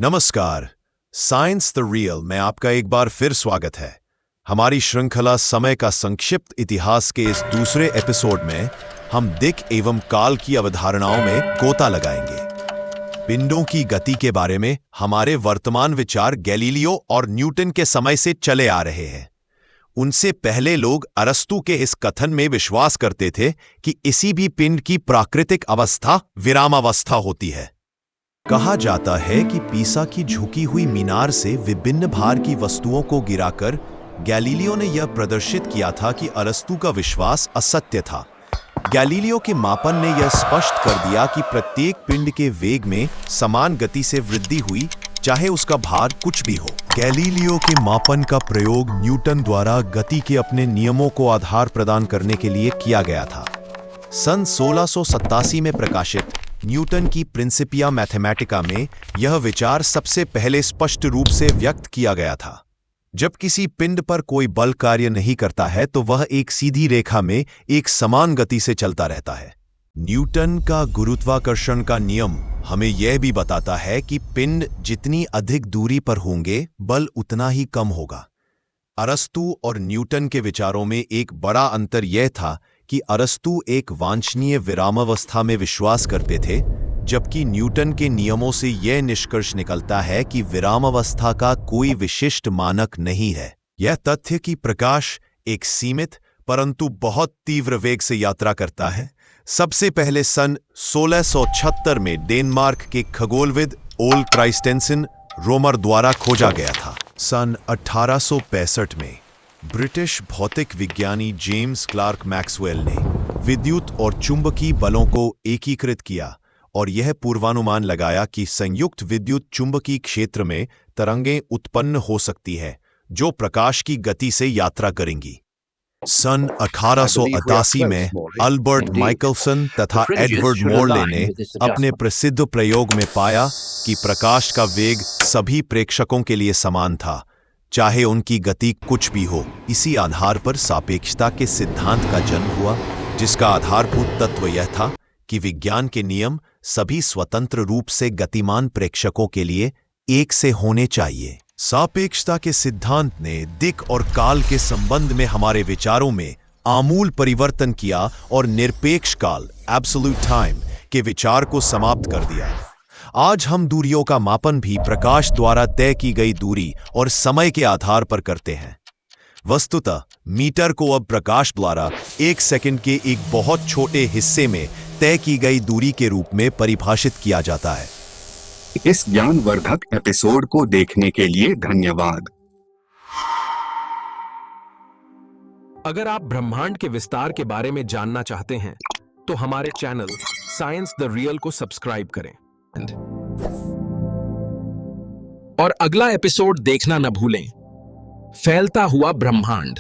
नमस्कार, science the real में आपका एक बार फिर स्वागत है। हमारी श्रृंखला समय का संक्षिप्त इतिहास के इस दूसरे एपिसोड में हम दिक् एवं काल की अवधारणाओं में गोता लगाएंगे। पिंडों की गति के बारे में हमारे वर्तमान विचार गैलीलियो और न्यूटन के समय से चले आ रहे हैं। उनसे पहले लोग अरस्तु के इस कथन में विश्वास करते थे कि किसी भी पिंड की प्राकृतिक अवस्था विरामावस्था होती है। कहा जाता है कि पीसा की झुकी हुई मीनार से विभिन्न भार की वस्तुओं को गिराकर गैलीलियो ने यह प्रदर्शित किया था कि अरस्तु का विश्वास असत्य था। गैलीलियो के मापन ने यह स्पष्ट कर दिया कि प्रत्येक पिंड के वेग में समान गति से वृद्धि हुई, चाहे उसका भार कुछ भी हो। गैलीलियो के मापन का प्रयोग न्यूटन द्वारा गति के अपने नियमों को आधार प्रदान करने के लिए किया गया था। सन 1687 में प्रकाशित न्यूटन की प्रिंसिपिया मैथमेटिका में यह विचार सबसे पहले स्पष्ट रूप से व्यक्त किया गया था। जब किसी पिंड पर कोई बल कार्य नहीं करता है तो वह एक सीधी रेखा में एक समान गति से चलता रहता है। न्यूटन का गुरुत्वाकर्षण का नियम हमें यह भी बताता है कि पिंड जितनी अधिक दूरी पर होंगे, बल उतना ही कम होगा। अरस्तु और न्यूटन के विचारों में एक बड़ा अंतर यह था कि अरस्तु एक वांछनीय विरामावस्था में विश्वास करते थे, जबकि न्यूटन के नियमों से यह निष्कर्ष निकलता है कि विरामावस्था का कोई विशिष्ट मानक नहीं है। यह तथ्य कि प्रकाश एक सीमित परंतु बहुत तीव्र वेग से यात्रा करता है, सबसे पहले सन 1676 में डेनमार्क के खगोलविद ओल क्राइस्टेंसन रोमर द्वारा खोजा गया था। सन 1865 में ब्रिटिश भौतिक विज्ञानी जेम्स क्लार्क मैक्सवेल ने विद्युत और चुंबकीय बलों को एकीकृत किया और यह पूर्वानुमान लगाया कि संयुक्त विद्युत चुंबकीय क्षेत्र में तरंगें उत्पन्न हो सकती है जो प्रकाश की गति से यात्रा करेंगी। सन 1888 में अल्बर्ट माइकलसन तथा एडवर्ड मोरले ने अपने प्रसिद्ध प्रयोग में पाया कि प्रकाश का वेग सभी प्रेक्षकों के लिए समान था, चाहे उनकी गति कुछ भी हो। इसी आधार पर सापेक्षता के सिद्धांत का जन्म हुआ, जिसका आधारभूत तत्व यह था कि विज्ञान के नियम सभी स्वतंत्र रूप से गतिमान प्रेक्षकों के लिए एक से होने चाहिए। सापेक्षता के सिद्धांत ने दिक् और काल के संबंध में हमारे विचारों में आमूल परिवर्तन किया और निरपेक्ष काल एब्सोल्यूट टाइम के विचार को समाप्त कर दिया। आज हम दूरियों का मापन भी प्रकाश द्वारा तय की गई दूरी और समय के आधार पर करते हैं। वस्तुतः मीटर को अब प्रकाश द्वारा एक सेकंड के एक बहुत छोटे हिस्से में तय की गई दूरी के रूप में परिभाषित किया जाता है। इस ज्ञानवर्धक एपिसोड को देखने के लिए धन्यवाद। अगर आप ब्रह्मांड के विस्तार के बारे में जानना चाहते हैं तो हमारे चैनल साइंस द रियल को सब्सक्राइब करें और अगला एपिसोड देखना न भूलें। फैलता हुआ ब्रह्मांड।